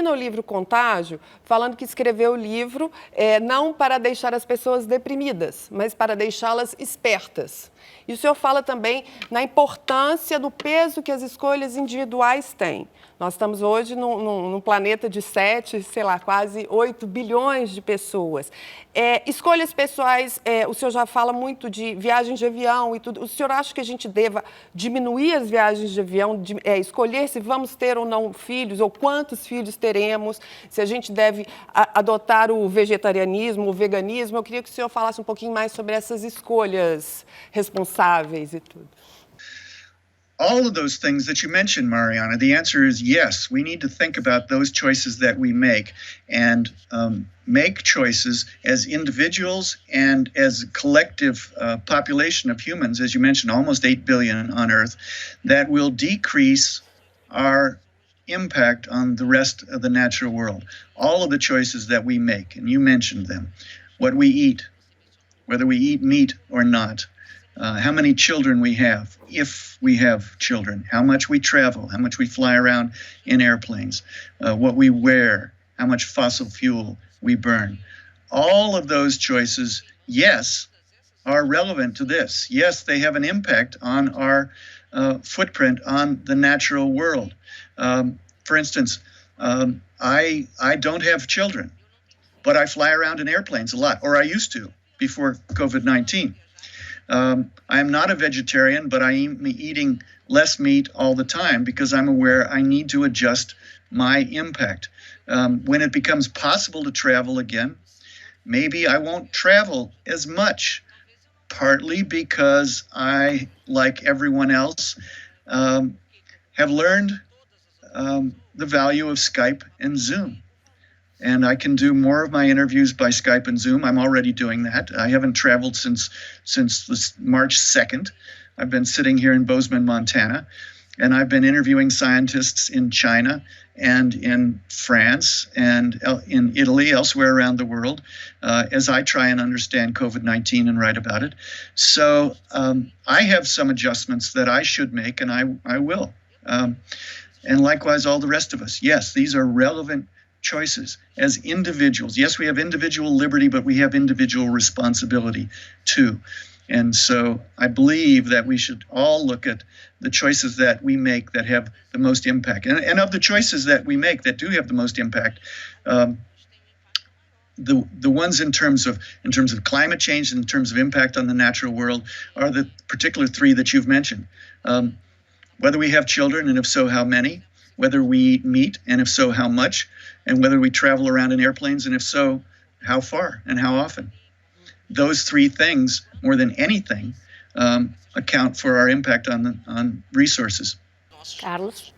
No livro Contágio, falando que escreveu o livro não para deixar as pessoas deprimidas, mas para deixá-las espertas. E o senhor fala também na importância do peso que as escolhas individuais têm. Nós estamos hoje num planeta de 7, sei lá, quase 8 bilhões de pessoas. Escolhas pessoais, o senhor já fala muito de viagens de avião e tudo. O senhor acha que a gente deva diminuir as viagens de avião, escolher se vamos ter ou não filhos, ou quantos filhos teremos, se a gente deve adotar o vegetarianismo, o veganismo? Eu queria que o senhor falasse um pouquinho mais sobre essas escolhas responsáveis e tudo. All of those things that you mentioned, Mariana, the answer is yes. We need to think about those choices that we make and make choices as individuals and as a collective population of humans, as you mentioned, almost 8 billion on Earth, that will decrease our impact on the rest of the natural world. All of the choices that we make, and you mentioned them, what we eat, whether we eat meat or not, how many children we have, if we have children, how much we travel, how much we fly around in airplanes, what we wear, how much fossil fuel we burn. All of those choices, yes, are relevant to this. Yes, they have an impact on our footprint on the natural world. For instance, I don't have children, but I fly around in airplanes a lot, or I used to before COVID-19. I am not a vegetarian, but I am eating less meat all the time because I'm aware I need to adjust my impact. When it becomes possible to travel again, maybe I won't travel as much, partly because I, like everyone else, have learned the value of Skype and Zoom. And I can do more of my interviews by Skype and Zoom. I'm already doing that. I haven't traveled since March 2nd. I've been sitting here in Bozeman, Montana, and I've been interviewing scientists in China and in France and in Italy, elsewhere around the world, as I try and understand COVID-19 and write about it. So I have some adjustments that I should make, and I will. And likewise, all the rest of us. Yes, these are relevant choices as individuals. Yes, we have individual liberty, but we have individual responsibility too. And so I believe that we should all look at the choices that we make that have the most impact. And of the choices that we make that do have the most impact, the ones in terms of climate change, in terms of impact on the natural world, are the particular three that you've mentioned. Whether we have children, and if so, how many? Whether we eat meat, and if so, how much? And whether we travel around in airplanes, and if so, how far and how often? Those three things, more than anything, account for our impact on resources. Carlos?